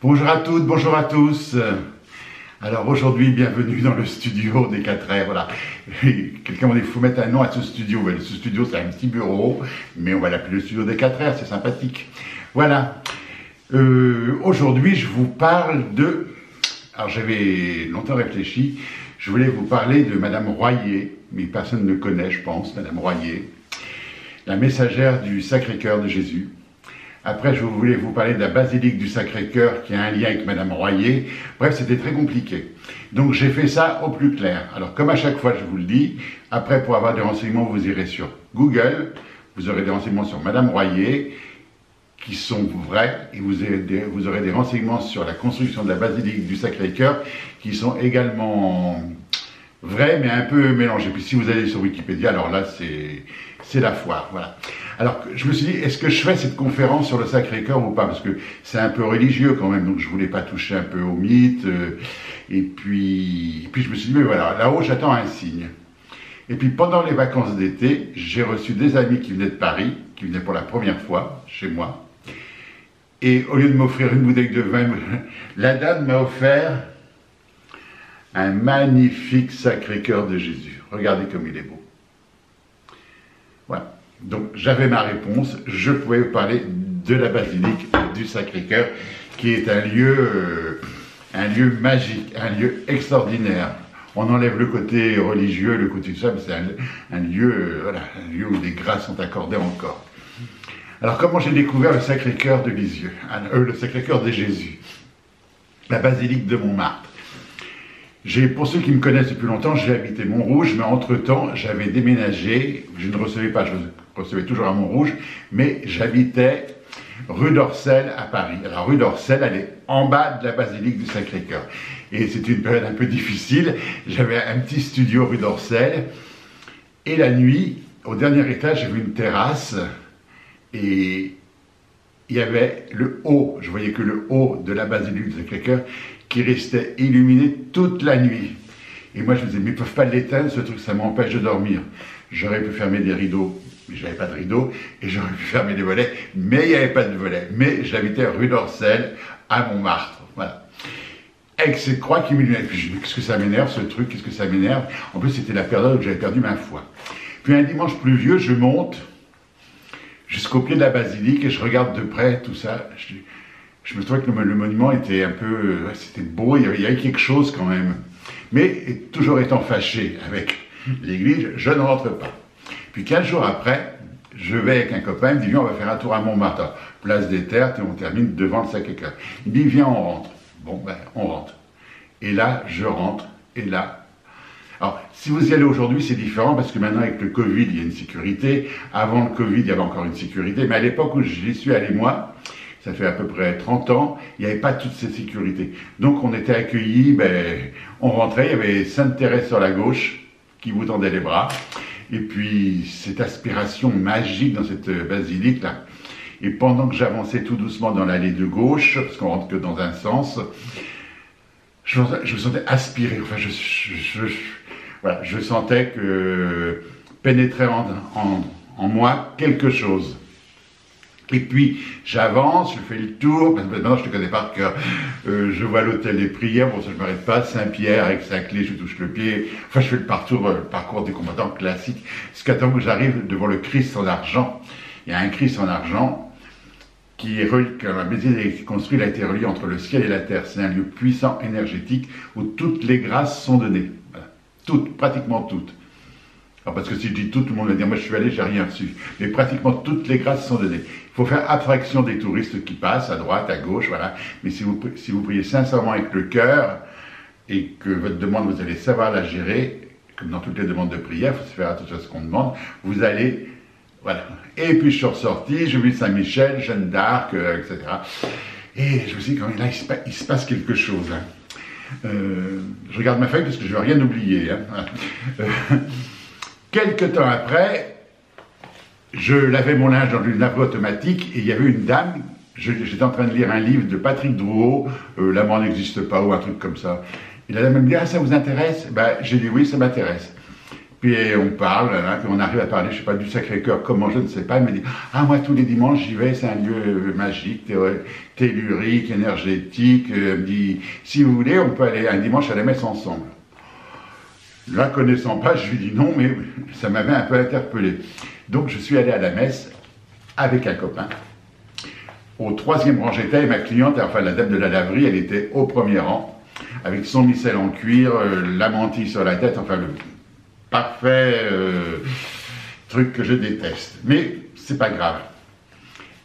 Bonjour à toutes, bonjour à tous. Alors aujourd'hui, bienvenue dans le studio des 4R. Voilà. Quelqu'un m'a dit qu'il faut mettre un nom à ce studio. Ce studio, c'est un petit bureau, mais on va l'appeler le studio des 4R, c'est sympathique. Voilà. Aujourd'hui, je vous parle de... Alors j'avais longtemps réfléchi, je voulais vous parler de Madame Royer, mais personne ne connaît, je pense, Madame Royer, la messagère du Sacré-Cœur de Jésus. Après, je voulais vous parler de la basilique du Sacré-Cœur qui a un lien avec Madame Royer. Bref, c'était très compliqué. Donc j'ai fait ça au plus clair. Alors comme à chaque fois, je vous le dis, après pour avoir des renseignements, vous irez sur Google, vous aurez des renseignements sur Madame Royer, qui sont vrais, et vous aurez des renseignements sur la construction de la basilique du Sacré-Cœur, qui sont également vrais, mais un peu mélangés. Puis si vous allez sur Wikipédia, alors là, c'est la foire, voilà. Alors, je me suis dit, est-ce que je fais cette conférence sur le Sacré-Cœur ou pas? Parce que c'est un peu religieux quand même, donc je voulais pas toucher un peu au mythe. Et puis je me suis dit, mais voilà, là-haut, j'attends un signe. Et puis pendant les vacances d'été, j'ai reçu des amis qui venaient de Paris, qui venaient pour la première fois chez moi. Et au lieu de m'offrir une bouteille de vin, la dame m'a offert un magnifique Sacré-Cœur de Jésus. Regardez comme il est beau. Voilà. Donc j'avais ma réponse, je pouvais vous parler de la basilique du Sacré-Cœur, qui est un lieu magique, un lieu extraordinaire. On enlève le côté religieux, le côté tout ça, mais c'est un lieu où des grâces sont accordées encore. Alors comment j'ai découvert le Sacré-Cœur de Lisieux, le Sacré-Cœur de Jésus, la basilique de Montmartre. Pour ceux qui me connaissent depuis longtemps, j'ai habité Montrouge, mais entre-temps, j'avais déménagé, je ne recevais pas, je recevais toujours à Montrouge, mais j'habitais rue d'Orcel à Paris. Alors rue d'Orcel, elle est en bas de la basilique du Sacré-Cœur. Et c'était une période un peu difficile, j'avais un petit studio rue d'Orcel, et la nuit, au dernier étage, j'avais une terrasse, et il y avait le haut, je voyais que le haut de la basilique du Sacré-Cœur, qui restait illuminé toute la nuit. Et moi je me disais, mais ils ne peuvent pas l'éteindre, ce truc, ça m'empêche de dormir. J'aurais pu fermer des rideaux, mais je n'avais pas de rideaux, et j'aurais pu fermer des volets, mais il n'y avait pas de volets. Mais j'habitais rue d'Orcel, à Montmartre, voilà. Avec ces croix qui m'illuminaient. Puis je me dis, qu'est-ce que ça m'énerve ce truc, qu'est-ce que ça m'énerve. En plus c'était la période où j'avais perdu ma foi. Puis un dimanche pluvieux, je monte jusqu'au pied de la basilique, et je regarde de près tout ça. Je me trouvais que le monument était un peu... c'était beau, il y avait quelque chose quand même. Mais toujours étant fâché avec l'église, je ne rentre pas. Puis 15 jours après, je vais avec un copain, il me dit, viens, on va faire un tour à Montmartre, place des Terres, et on termine devant le Sacré-Cœur. Il me dit, viens, on rentre. Bon, ben, on rentre. Et là, je rentre, et là... Alors, si vous y allez aujourd'hui, c'est différent, parce que maintenant, avec le Covid, il y a une sécurité. Avant le Covid, il y avait encore une sécurité. Mais à l'époque où j'y suis allé, moi... ça fait à peu près 30 ans, il n'y avait pas toutes ces sécurités. Donc on était accueillis, on rentrait, il y avait Sainte-Thérèse sur la gauche, qui vous tendait les bras, et puis cette aspiration magique dans cette basilique-là. Et pendant que j'avançais tout doucement dans l'allée de gauche, parce qu'on rentre que dans un sens, je me sentais aspiré, enfin voilà, je sentais que pénétrait en moi quelque chose. Et puis, j'avance, je fais le tour, parce que maintenant je te connais par cœur, je vois l'hôtel des prières, bon ça je ne m'arrête pas, Saint-Pierre avec sa clé, je touche le pied, enfin je fais le parcours des combattants classique, jusqu'à temps que j'arrive devant le Christ en argent. Il y a un Christ en argent qui est relié, quand la basilique est construite, il a été relié entre le ciel et la terre. C'est un lieu puissant, énergétique, où toutes les grâces sont données. Voilà. Toutes, pratiquement toutes. Alors parce que si je dis tout, tout le monde va dire, moi je suis allé, j'ai rien reçu. Mais pratiquement toutes les grâces sont données. Il faut faire abstraction des touristes qui passent à droite, à gauche, voilà. Mais si vous priez sincèrement avec le cœur, et que votre demande, vous allez savoir la gérer, comme dans toutes les demandes de prière, il faut se faire attention à ce qu'on demande, vous allez, voilà. Et puis je suis ressorti, j'ai vu Saint-Michel, Jeanne d'Arc, etc. Et je me suis dit, quand même, là, il se passe quelque chose. Hein. Je regarde ma feuille parce que je ne veux rien oublier. Hein. Quelque temps après, je lavais mon linge dans une laverie automatique et il y avait une dame, j'étais en train de lire un livre de Patrick Drouot, La mort n'existe pas ou un truc comme ça. Et la dame me dit, ah ça vous intéresse? Ben, j'ai dit oui, ça m'intéresse. Puis on parle, hein, puis on arrive à parler, je sais pas, du Sacré-Cœur, comment, je ne sais pas. Il me dit, ah moi tous les dimanches j'y vais, c'est un lieu magique, tellurique, énergétique. Il me dit, si vous voulez, on peut aller un dimanche à la messe ensemble. La connaissant pas, je lui dis non, mais ça m'avait un peu interpellé. Donc je suis allé à la messe avec un copain. Au 3e rang j'étais, et ma cliente, enfin la dame de la laverie, elle était au 1er rang, avec son missel en cuir, la mantille sur la tête, enfin le parfait truc que je déteste. Mais c'est pas grave.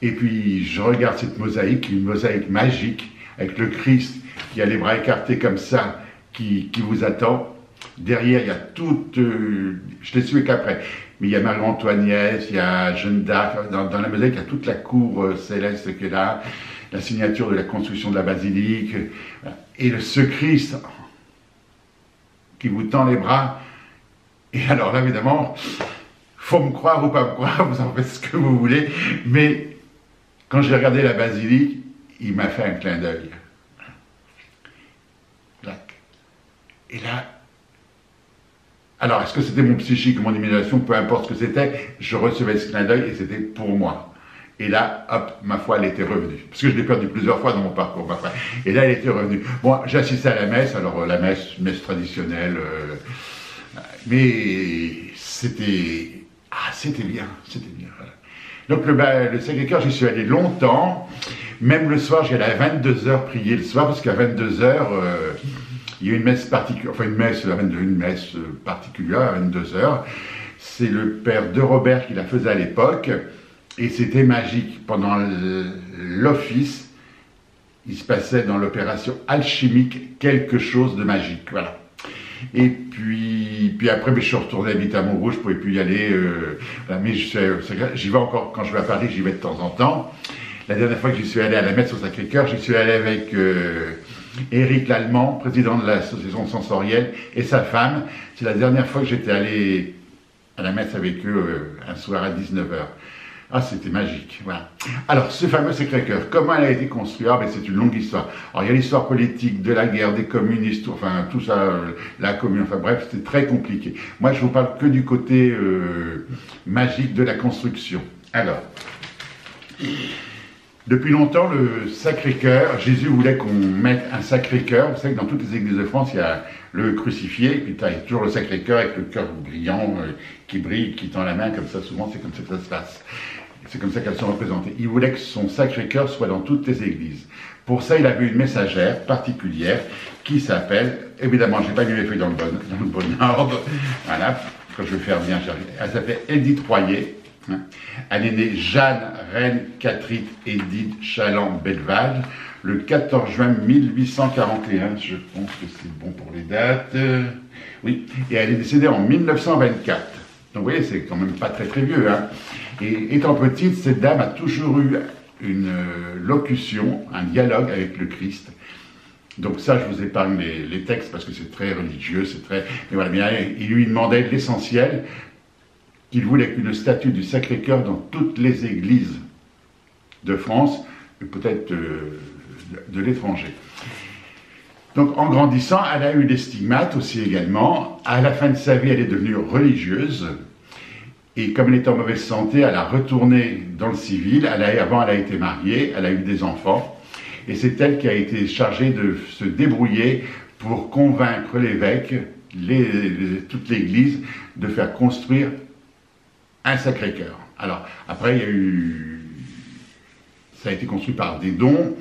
Et puis je regarde cette mosaïque, une mosaïque magique, avec le Christ qui a les bras écartés comme ça, qui vous attend. Derrière, il y a toute... je l'ai su qu'après. Mais il y a Marie-Antoinette, il y a Jeanne d'Arc. Dans la mosaïque, il y a toute la cour céleste qui est là, la signature de la construction de la basilique. Et ce Christ qui vous tend les bras. Et alors là, évidemment, faut me croire ou pas me croire, vous en faites ce que vous voulez. Mais quand j'ai regardé la basilique, il m'a fait un clin d'œil. Et là... Alors, est-ce que c'était mon psychique ou mon imagination, peu importe ce que c'était, je recevais ce clin d'œil et c'était pour moi. Et là, hop, ma foi, elle était revenue. Parce que je l'ai perdu plusieurs fois dans mon parcours, ma foi. Et là, elle était revenue. Bon, j'assistais à la messe, alors la messe traditionnelle, mais c'était... Ah, c'était bien, c'était bien. Voilà. Donc le Sacré-Cœur, j'y suis allé longtemps. Même le soir, j'allais à 22h prier le soir, parce qu'à 22h... il y a une messe particulière, enfin une messe particulière à 22h. C'est le père de Robert qui la faisait à l'époque, et c'était magique. Pendant l'office, il se passait dans l'opération alchimique quelque chose de magique, voilà. Et puis après, je suis retourné vite à Montrouge, je ne pouvais plus y aller, mais j'y vais encore, quand je vais à Paris, j'y vais de temps en temps. La dernière fois que j'y suis allé à la messe au Sacré-Cœur, j'y suis allé avec... Éric Lallemand, président de l'association sensorielle, et sa femme. C'est la dernière fois que j'étais allé à la messe avec eux un soir à 19h. Ah, c'était magique, voilà. Alors, ce fameux Sacré-Cœur, comment elle a été construite? Ah, ben, c'est une longue histoire. Alors, il y a l'histoire politique de la guerre, des communistes, enfin, tout ça, la commune, enfin, bref, c'était très compliqué. Moi, je vous parle que du côté magique de la construction. Alors... Depuis longtemps, le Sacré-Cœur, Jésus voulait qu'on mette un Sacré-Cœur. Vous savez que dans toutes les églises de France, il y a le crucifié, et puis il y a toujours le Sacré-Cœur avec le cœur brillant, qui brille, qui tend la main, comme ça, souvent c'est comme ça que ça se passe. C'est comme ça qu'elles sont représentées. Il voulait que son Sacré-Cœur soit dans toutes les églises. Pour ça, il avait une messagère particulière qui s'appelle, évidemment, je n'ai pas mis les feuilles dans le bon ordre, voilà, quand je vais faire bien, elle s'appelait Edith Royer. Elle est née Jeanne Reine Catherine Edith Chaland Belleval le 14 juin 1841, je pense que c'est bon pour les dates, oui, et elle est décédée en 1924. Donc vous voyez, c'est quand même pas très très vieux, hein. Et étant petite, cette dame a toujours eu une locution, un dialogue avec le Christ. Donc ça, je vous épargne les textes parce que c'est très religieux, c'est très... Mais voilà, mais il lui demandait l'essentiel, qu'il voulait qu'une statue du Sacré-Cœur dans toutes les églises de France, et peut-être de l'étranger. Donc en grandissant, elle a eu des stigmates aussi également. À la fin de sa vie, elle est devenue religieuse. Et comme elle était en mauvaise santé, elle a retourné dans le civil. Avant, elle a été mariée, elle a eu des enfants. Et c'est elle qui a été chargée de se débrouiller pour convaincre l'évêque, toute l'église, de faire construire un Sacré-Cœur. Alors, après, ça a été construit par des dons.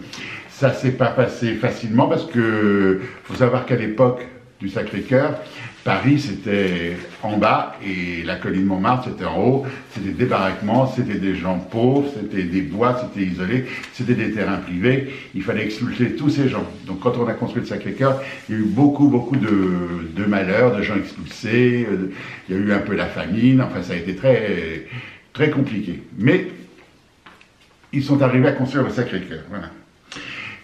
Ça ne s'est pas passé facilement parce que, faut savoir qu'à l'époque du Sacré-Cœur, Paris c'était en bas et la colline Montmartre c'était en haut. C'était des baraquements, c'était des gens pauvres, c'était des bois, c'était isolé, c'était des terrains privés. Il fallait expulser tous ces gens. Donc quand on a construit le Sacré-Cœur, il y a eu beaucoup de malheurs, de gens expulsés. Il y a eu un peu la famine. Enfin, ça a été très, très compliqué. Mais ils sont arrivés à construire le Sacré-Cœur. Voilà.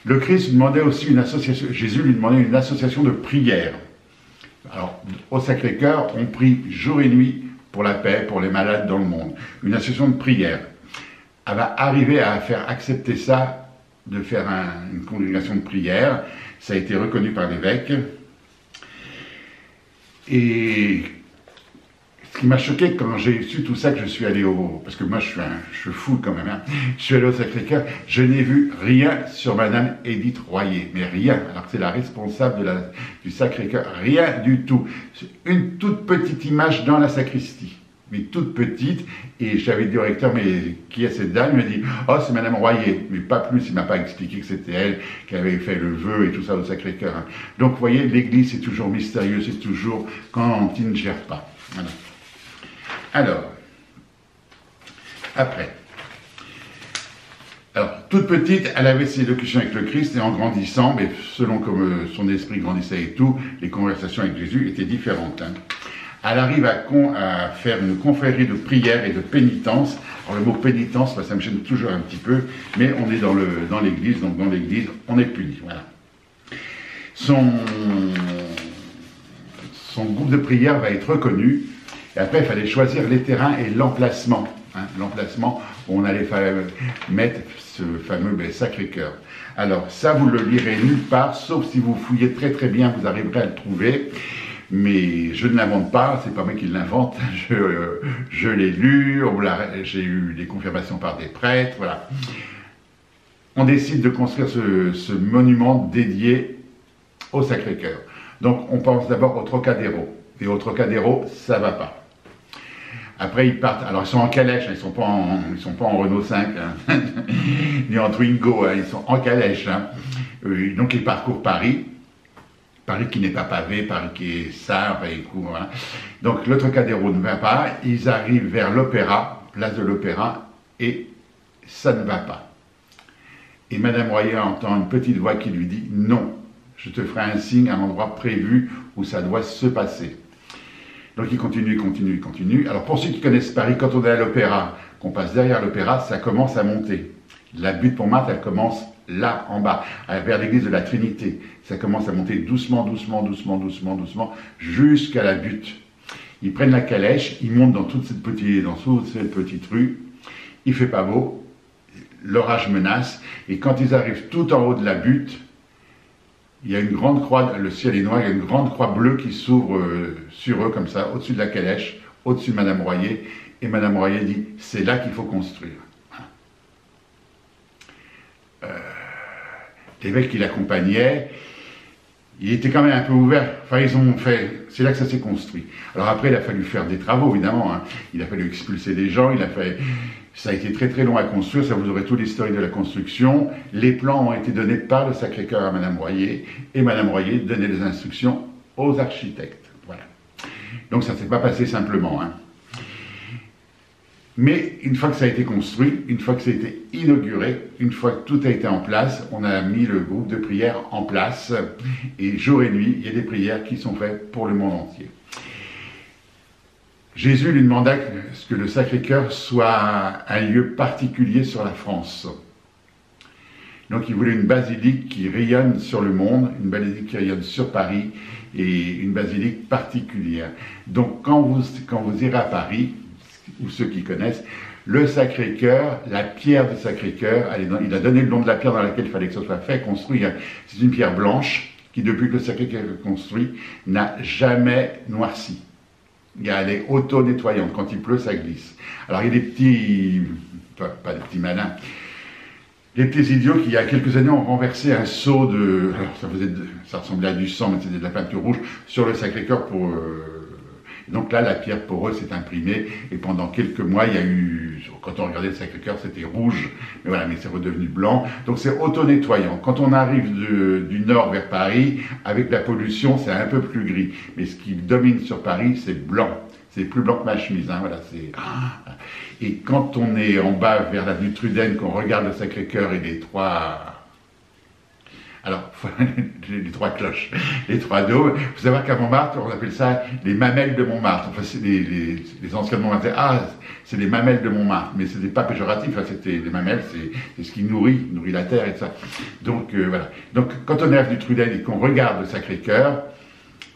Le Christ lui demandait aussi une association, Jésus lui demandait une association de prière. Alors, au Sacré-Cœur, on prie jour et nuit pour la paix, pour les malades dans le monde. Une association de prière. Elle va arriver à faire accepter ça, de faire une congrégation de prière. Ça a été reconnu par l'évêque. Et Ce qui m'a choqué quand j'ai su tout ça, que je suis allé au... Parce que moi, je suis fou quand même. Hein. Je suis allé au Sacré-Cœur, je n'ai vu rien sur Madame Édith Royer. Mais rien. Alors que c'est la responsable du Sacré-Cœur. Rien du tout. Une toute petite image dans la sacristie. Mais toute petite. Et j'avais dit au recteur, mais qui est cette dame? Il m'a dit, oh, c'est Madame Royer. Mais pas plus, il ne m'a pas expliqué que c'était elle qui avait fait le vœu et tout ça au Sacré-Cœur. Hein. Donc, vous voyez, l'Église, c'est toujours mystérieux. C'est toujours quand il ne gère pas. Voilà. Alors, après. Alors, toute petite, elle avait ses locutions avec le Christ, et en grandissant, mais selon comme son esprit grandissait et tout, les conversations avec Jésus étaient différentes. Hein. Elle arrive à faire une confrérie de prière et de pénitence. Alors, le mot pénitence, ça me gêne toujours un petit peu, mais on est dans l'église, donc dans l'église, on est puni. Voilà. Son groupe de prière va être reconnu. Et après, il fallait choisir les terrains et l'emplacement. Hein, l'emplacement où on allait mettre ce fameux Sacré-Cœur. Alors, ça, vous le lirez nulle part, sauf si vous fouillez très très bien, vous arriverez à le trouver. Mais je ne l'invente pas, c'est pas moi qui l'invente. Je l'ai lu, j'ai eu des confirmations par des prêtres, voilà. On décide de construire ce monument dédié au Sacré-Cœur. Donc, on pense d'abord au Trocadéro. Et au Trocadéro, ça va pas. Après, ils partent. Alors, ils sont en calèche, hein, ils sont pas en Renault 5, hein, ni en Twingo, hein, ils sont en calèche. Hein. Donc, ils parcourent Paris. Paris qui n'est pas pavé, Paris qui est sale, et court. Hein. Donc, le Trocadéro ne va pas. Ils arrivent vers l'Opéra, place de l'Opéra, et ça ne va pas. Et Madame Royer entend une petite voix qui lui dit « Non, je te ferai un signe à l'endroit prévu où ça doit se passer. » Donc il continue. Alors pour ceux qui connaissent Paris, quand on est à l'Opéra, qu'on passe derrière l'Opéra, ça commence à monter. La butte Montmartre, elle commence là, en bas, vers l'église de la Trinité. Ça commence à monter doucement, jusqu'à la butte. Ils prennent la calèche, ils montent dans toute cette petite rue. Il fait pas beau, l'orage menace, et quand ils arrivent tout en haut de la butte, il y a une grande croix, le ciel est noir, il y a une grande croix bleue qui s'ouvre sur eux comme ça, au-dessus de la calèche, au-dessus de Madame Royer, et Madame Royer dit, c'est là qu'il faut construire. L'évêque qui l'accompagnait, il était quand même un peu ouvert, enfin ils ont fait, c'est là que ça s'est construit. Alors après il a fallu faire des travaux évidemment, hein. Il a fallu expulser des gens, ça a été très très long à construire, ça vous aurez tout l'historique de la construction. Les plans ont été donnés par le Sacré-Cœur à Madame Royer, et Madame Royer donnait les instructions aux architectes. Voilà. Donc ça ne s'est pas passé simplement. Hein. Mais une fois que ça a été construit, une fois que ça a été inauguré, une fois que tout a été en place, on a mis le groupe de prière en place, et jour et nuit, il y a des prières qui sont faites pour le monde entier. Jésus lui demanda que le Sacré-Cœur soit un lieu particulier sur la France. Donc il voulait une basilique qui rayonne sur le monde, une basilique qui rayonne sur Paris, et une basilique particulière. Donc quand vous irez à Paris, ou ceux qui connaissent, le Sacré-Cœur, la pierre du Sacré-Cœur, il a donné le nom de la pierre dans laquelle il fallait que ce soit fait, construit. C'est une pierre blanche qui, depuis que le Sacré-Cœur est construit, n'a jamais noirci. Elle est auto-nettoyante. Quand il pleut, ça glisse. Alors, il y a des petits, pas des petits malins, des petits idiots qui, il y a quelques années, ont renversé un seau de... Alors, ça ressemblait à du sang, mais c'était de la peinture rouge, sur le Sacré-Cœur pour... Donc là, la pierre poreuse s'est imprimée, et pendant quelques mois, il y a eu... Quand on regardait le Sacré-Cœur, c'était rouge, mais voilà, mais c'est redevenu blanc. Donc c'est auto-nettoyant. Quand on arrive du nord vers Paris, avec la pollution, c'est un peu plus gris. Mais ce qui domine sur Paris, c'est blanc. C'est plus blanc que ma chemise, hein, voilà, c'est... Et quand on est en bas, vers l'avenue Truden, qu'on regarde le Sacré-Cœur et les trois... Alors, les trois cloches, les trois dômes. Il faut savoir qu'à Montmartre, on appelle ça les mamelles de Montmartre. Enfin, c'est les anciens de Montmartre. Ah, c'est les mamelles de Montmartre. Mais ce n'était pas péjoratif, hein, c'était les mamelles, c'est ce qui nourrit la terre et tout ça. Donc, voilà. Donc, quand on est à l'avenue Truden et qu'on regarde le Sacré-Cœur,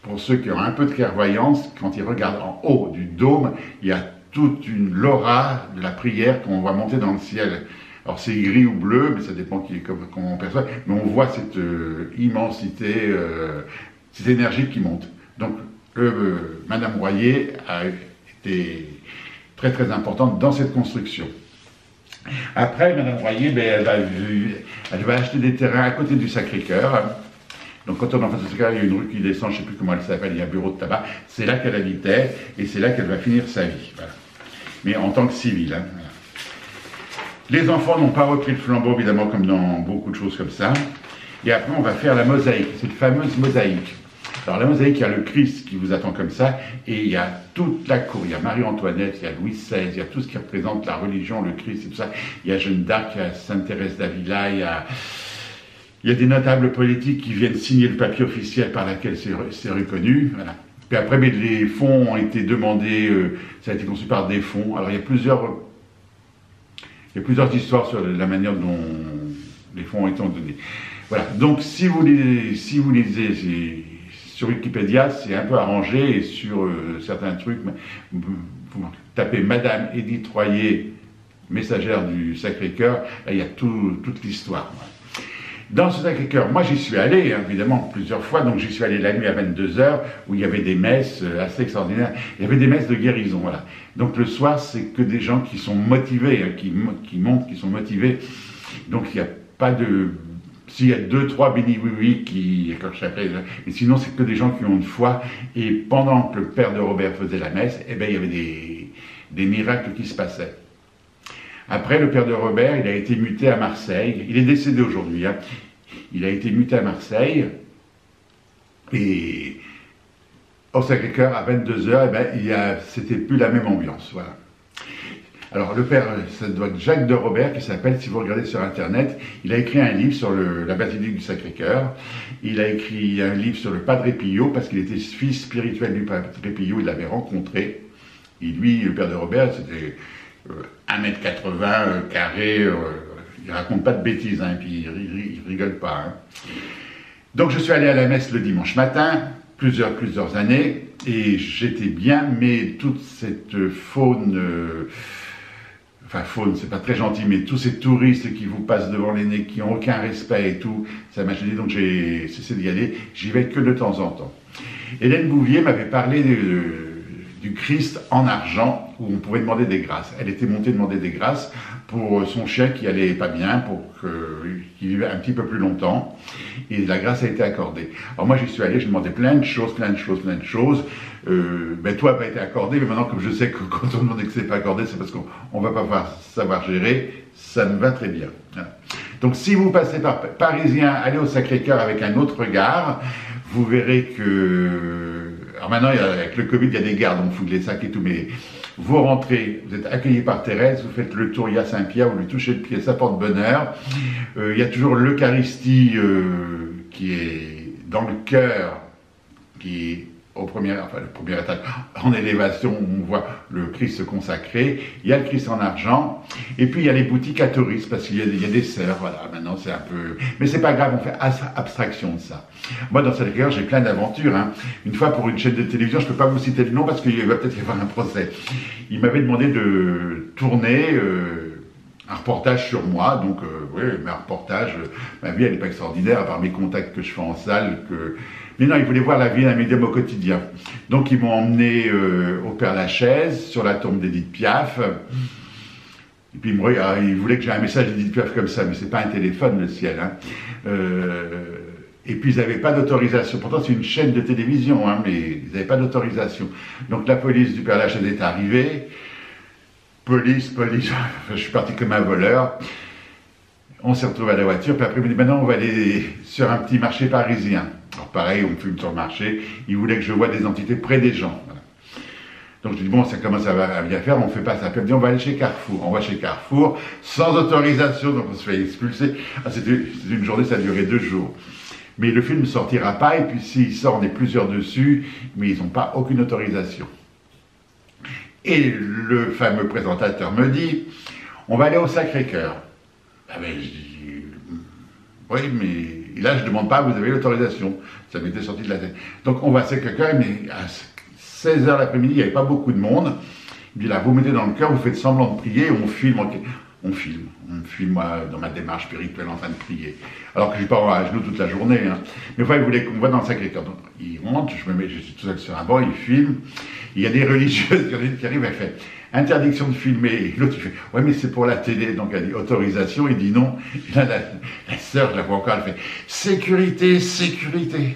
pour ceux qui ont un peu de clairvoyance, quand ils regardent en haut du dôme, il y a toute une l'aura de la prière qu'on voit monter dans le ciel. Alors c'est gris ou bleu, mais ça dépend comment on perçoit, mais on voit cette immensité, cette énergie qui monte. Donc Madame Royer été très très importante dans cette construction. Après, Madame Royer, ben, elle va acheter des terrains à côté du Sacré-Cœur. Donc quand on est en face du Sacré-Cœur, il y a une rue qui descend, je ne sais plus comment elle s'appelle, il y a un bureau de tabac. C'est là qu'elle habitait et c'est là qu'elle va finir sa vie. Voilà. Mais en tant que civile. Hein, voilà. Les enfants n'ont pas repris le flambeau, évidemment, comme dans beaucoup de choses comme ça. Et après, on va faire la mosaïque, cette fameuse mosaïque. Alors la mosaïque, il y a le Christ qui vous attend comme ça, et il y a toute la cour, il y a Marie-Antoinette, il y a Louis XVI, il y a tout ce qui représente la religion, le Christ et tout ça. Il y a Jeanne d'Arc, il y a Sainte-Thérèse d'Avila, il y a des notables politiques qui viennent signer le papier officiel par lequel c'est reconnu. Voilà. Puis après, mais les fonds ont été demandés, ça a été conçu par des fonds. Alors il y a plusieurs histoires sur la manière dont les fonds ont été donnés. Voilà. Donc si vous lisez sur Wikipédia, c'est un peu arrangé, et sur certains trucs, vous tapez Madame Édith Royer, messagère du Sacré-Cœur, là il y a toute l'histoire. Dans ce Sacré-Cœur, moi j'y suis allé, hein, évidemment, plusieurs fois, donc j'y suis allé la nuit à 22 h, où il y avait des messes assez extraordinaires, il y avait des messes de guérison, voilà. Donc le soir, c'est que des gens qui sont motivés, hein, qui montent, qui sont motivés, donc il n'y a pas de... S'il y a 2-3 bénis oui qui accrochent après, mais sinon c'est que des gens qui ont une foi, et pendant que le père de Robert faisait la messe, eh bien, il y avait des miracles qui se passaient. Après, le père de Robert, il a été muté à Marseille. Il est décédé aujourd'hui. Hein. Il a été muté à Marseille. Et au Sacré-Cœur, à 22 h, eh ben, c'était plus la même ambiance. Voilà. Alors, le père, ça doit être Jacques de Robert, qui s'appelle, si vous regardez sur Internet, il a écrit un livre sur la basilique du Sacré-Cœur. Il a écrit un livre sur le Padre Pio, parce qu'il était fils spirituel du Padre Pio, il l'avait rencontré. Et lui, le père de Robert, c'était 1,80 m carré, il raconte pas de bêtises, hein, puis il rigole pas. Hein. Donc je suis allé à la messe le dimanche matin, plusieurs années, et j'étais bien, mais toute cette faune, enfin faune, c'est pas très gentil, mais tous ces touristes qui vous passent devant les nez, qui n'ont aucun respect et tout, ça m'a gêné, donc j'ai cessé d'y aller, j'y vais que de temps en temps. Hélène Bouvier m'avait parlé du Christ en argent, où on pouvait demander des grâces. Elle était montée demander des grâces pour son chien qui allait pas bien, pour qu'il vive un petit peu plus longtemps, et la grâce a été accordée. Alors moi j'y suis allé, j'ai demandé plein de choses, ben tout n'a pas été accordé, mais maintenant comme je sais que quand on demande que c'est pas accordé, c'est parce qu'on va pas savoir gérer, ça me va très bien. Voilà. Donc si vous passez par Parisien, allez au Sacré-Cœur avec un autre regard, vous verrez que... Alors maintenant, avec le Covid, il y a des gardes, on fout les sacs et tout, mais vous rentrez, vous êtes accueilli par Thérèse, vous faites le tour, il y a Saint-Pierre, vous lui touchez le pied, ça porte bonheur. Il y a toujours l'Eucharistie qui est dans le cœur, qui est le premier étage, en élévation, où on voit le Christ se consacrer. Il y a le Christ en argent, et puis il y a les boutiques à touristes, parce qu'il y a des sœurs, voilà, maintenant c'est un peu... Mais c'est pas grave, on fait abstraction de ça. Moi, dans cette cœur, j'ai plein d'aventures. Hein. Une fois, pour une chaîne de télévision, je peux pas vous citer le nom, parce qu'il va peut-être y avoir un procès. Il m'avait demandé de tourner un reportage sur moi, donc oui, mais un reportage, ma vie, elle n'est pas extraordinaire, à part mes contacts que je fais en salle, mais non, ils voulaient voir la vie d'un médium au quotidien. Donc ils m'ont emmené au Père-Lachaise, sur la tombe d'Édith Piaf. Et puis ils voulaient que j'ai un message d'Édith Piaf comme ça, mais c'est pas un téléphone, le ciel. Hein. Et puis ils n'avaient pas d'autorisation. Pourtant c'est une chaîne de télévision, hein, mais ils n'avaient pas d'autorisation. Donc la police du Père-Lachaise est arrivée. Police, je suis parti comme un voleur. On s'est retrouvé à la voiture, puis après, il m'a dit, maintenant, on va aller sur un petit marché parisien. Alors pareil, on fume sur le marché, il voulait que je voie des entités près des gens. Voilà. Donc je dis, bon, ça commence à bien faire, on fait pas ça. Puis il me dit, on va aller chez Carrefour. On va chez Carrefour, sans autorisation, donc on se fait expulser. Ah, c'était une journée, ça a duré 2 jours. Mais le film ne sortira pas, et puis s'il sort, on est plusieurs dessus, mais ils n'ont pas aucune autorisation. Et le fameux présentateur me dit, on va aller au Sacré-Cœur. Ah ben, je dis, oui, mais là, je ne demande pas, vous avez l'autorisation. Ça m'était sorti de la tête. Donc, on va à Sacré-Cœur, mais à 16 h l'après-midi, il n'y avait pas beaucoup de monde. Il me dit, là, vous mettez dans le cœur, vous faites semblant de prier, on filme on filme, moi, dans ma démarche spirituelle en train de prier. Alors que je ne suis pas à genoux toute la journée. Hein. Mais enfin, il voulait qu'on me voit dans le Sacré-Cœur. Donc, il rentre, je suis tout seul sur un banc, il filme. Il y a des religieuses qui arrivent, elle fait interdiction de filmer. Et l'autre, il fait, ouais, mais c'est pour la télé. Donc, elle dit autorisation, il dit non. Et là, la sœur, je la vois encore, elle fait sécurité, sécurité.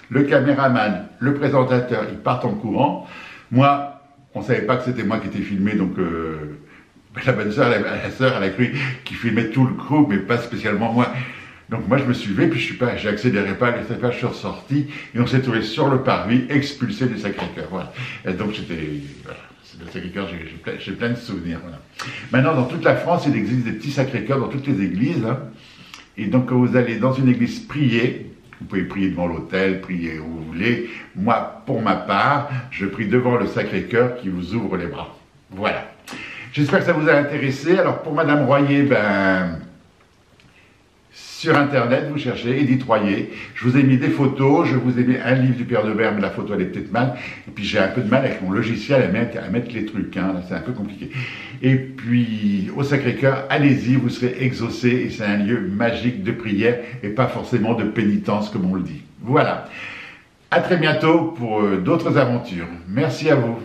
Le caméraman, le présentateur, ils partent en courant. Moi, on ne savait pas que c'était moi qui étais filmé, donc la bonne sœur, la sœur, elle a cru qu'il filmait tout le groupe, mais pas spécialement moi. Donc moi, je me suis levé, puis j'ai accéléré pas, je suis ressorti, et on s'est trouvé sur le parvis, expulsé du Sacré-Cœur. Voilà. Et donc voilà, le Sacré-Cœur, j'ai plein de souvenirs. Voilà. Maintenant, dans toute la France, il existe des petits Sacré-Cœurs dans toutes les églises. Hein. Et donc, quand vous allez dans une église prier, vous pouvez prier devant l'autel, prier où vous voulez. Moi, pour ma part, je prie devant le Sacré-Cœur qui vous ouvre les bras. Voilà. J'espère que ça vous a intéressé. Alors, pour Madame Royer, sur Internet, vous cherchez Edith Royer. Je vous ai mis des photos, je vous ai mis un livre du Père de Verre, mais la photo, elle est peut-être mal. Et puis, j'ai un peu de mal avec mon logiciel à mettre les trucs. Hein. Là, c'est un peu compliqué. Et puis, au Sacré-Cœur, allez-y, vous serez exaucés. Et c'est un lieu magique de prière et pas forcément de pénitence, comme on le dit. Voilà. À très bientôt pour d'autres aventures. Merci à vous.